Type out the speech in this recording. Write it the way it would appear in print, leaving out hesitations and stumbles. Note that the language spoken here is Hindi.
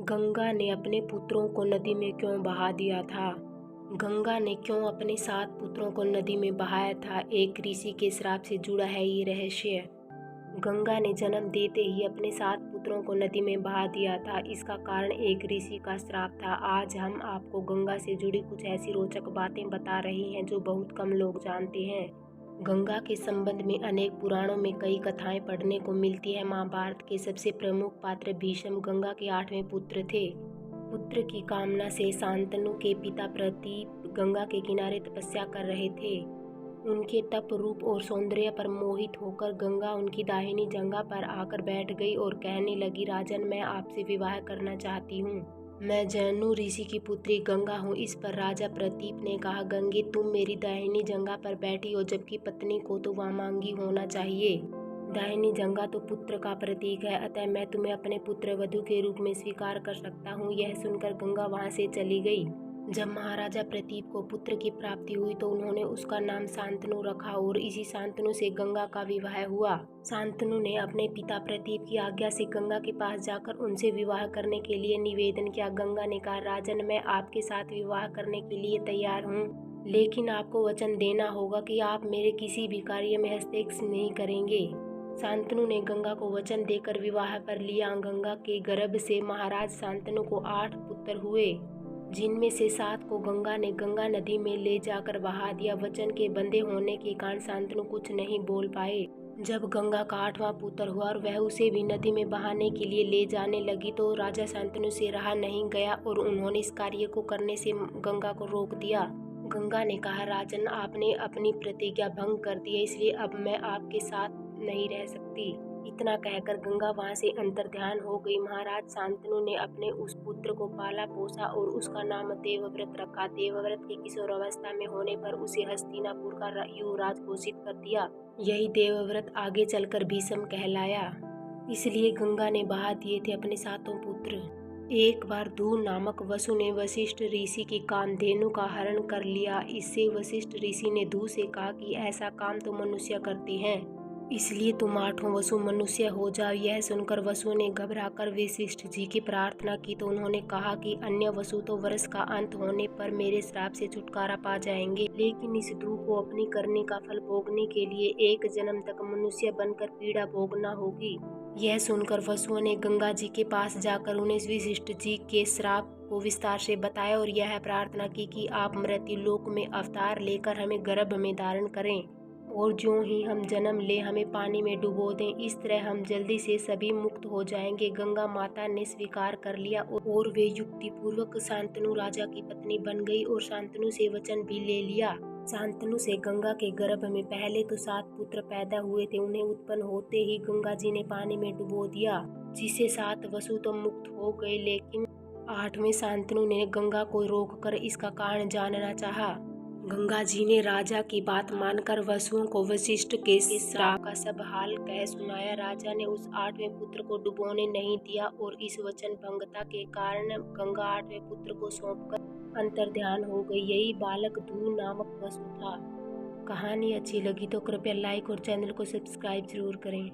गंगा ने अपने पुत्रों को नदी में क्यों बहा दिया था? गंगा ने क्यों अपने 7 पुत्रों को नदी में बहाया था? एक ऋषि के श्राप से जुड़ा है ये रहस्य। गंगा ने जन्म देते ही अपने 7 पुत्रों को नदी में बहा दिया था। इसका कारण एक ऋषि का श्राप था। आज हम आपको गंगा से जुड़ी कुछ ऐसी रोचक बातें बता रहे हैं जो बहुत कम लोग जानते हैं। गंगा के संबंध में अनेक पुराणों में कई कथाएं पढ़ने को मिलती है। महाभारत के सबसे प्रमुख पात्र भीष्म गंगा के 8वें पुत्र थे। पुत्र की कामना से शांतनु के पिता प्रतीप गंगा के किनारे तपस्या कर रहे थे। उनके तप, रूप और सौंदर्य पर मोहित होकर गंगा उनकी दाहिनी जंघा पर आकर बैठ गई और कहने लगी, राजन, मैं आपसे विवाह करना चाहती हूँ। मैं जैनु ऋषि की पुत्री गंगा हूँ। इस पर राजा प्रतीप ने कहा, गंगे, तुम मेरी दाहिनी जंघा पर बैठी हो, जबकि पत्नी को तो वामांगी होना चाहिए। दाहिनी जंघा तो पुत्र का प्रतीक है, अतः मैं तुम्हें अपने पुत्र वधू के रूप में स्वीकार कर सकता हूँ। यह सुनकर गंगा वहाँ से चली गई। जब महाराजा प्रतीप को पुत्र की प्राप्ति हुई तो उन्होंने उसका नाम शांतनु रखा और इसी शांतनु से गंगा का विवाह हुआ। शांतनु ने अपने पिता प्रतीप की आज्ञा से गंगा के पास जाकर उनसे विवाह करने के लिए निवेदन किया। गंगा ने कहा, राजन, मैं आपके साथ विवाह करने के लिए तैयार हूँ, लेकिन आपको वचन देना होगा कि आप मेरे किसी भी कार्य में हस्तक्षेप नहीं करेंगे। शांतनु ने गंगा को वचन देकर विवाह कर लिया। गंगा के गर्भ से महाराज शांतनु को 8 पुत्र हुए, जिनमें से 7 को गंगा ने गंगा नदी में ले जाकर बहा दिया। वचन के बंधे होने के कारण शांतनु कुछ नहीं बोल पाए। जब गंगा का 8वां पुत्र हुआ और वह उसे भी नदी में बहाने के लिए ले जाने लगी तो राजा शांतनु से रहा नहीं गया और उन्होंने इस कार्य को करने से गंगा को रोक दिया। गंगा ने कहा, राजन, आपने अपनी प्रतिज्ञा भंग कर दी है, इसलिए अब मैं आपके साथ नहीं रह सकती। इतना कहकर गंगा वहां से अंतर्ध्यान हो गई। महाराज शांतनु ने अपने उस पुत्र को पाला पोसा और उसका नाम देवव्रत रखा। देवव्रत के किशोरावस्था में होने पर उसे हस्तिनापुर का युवराज घोषित कर दिया। यही देवव्रत आगे चलकर भीष्म कहलाया। इसलिए गंगा ने बहा दिए थे अपने 7 पुत्र। एक बार धू नामक वसु ने वशिष्ठ ऋषि की कामधेनु का हरण कर लिया। इससे वशिष्ठ ऋषि ने धू से कहा कि ऐसा काम तो मनुष्य करते हैं, इसलिए तुम 8वां वसु मनुष्य हो जाओ। यह सुनकर वसु ने घबराकर वशिष्ठ जी की प्रार्थना की तो उन्होंने कहा कि अन्य वसु तो वर्ष का अंत होने पर मेरे श्राप से छुटकारा पा जाएंगे, लेकिन इस धू को अपनी करने का फल भोगने के लिए 1 जन्म तक मनुष्य बनकर पीड़ा भोगना होगी। यह सुनकर वसुओं ने गंगा जी के पास जाकर उन्हें वशिष्ठ जी के श्राप को विस्तार से बताया और यह प्रार्थना की कि आप मृत्यु लोक में अवतार लेकर हमें गर्भ में धारण करें और जो ही हम जन्म ले हमें पानी में डुबो दें। इस तरह हम जल्दी से सभी मुक्त हो जाएंगे। गंगा माता ने स्वीकार कर लिया और वे युक्ति पूर्वक शांतनु राजा की पत्नी बन गई और शांतनु से वचन भी ले लिया। शांतनु से गंगा के गर्भ में पहले तो 7 पुत्र पैदा हुए थे। उन्हें उत्पन्न होते ही गंगा जी ने पानी में डुबो दिया, जिससे 7 वसु तो मुक्त हो गए, लेकिन 8वें शांतनु ने गंगा को रोककर इसका कारण जानना चाहा। गंगा जी ने राजा की बात मानकर वसुओं को वशिष्ठ के श्राप का सब हाल कह सुनाया। राजा ने उस 8वें पुत्र को डुबोने नहीं दिया और इस वचन भंगता के कारण गंगा 8वें पुत्र को सौंपकर अंतर्ध्यान हो गई। यही बालक धू नामक वसु था। कहानी अच्छी लगी तो कृपया लाइक और चैनल को सब्सक्राइब जरूर करें।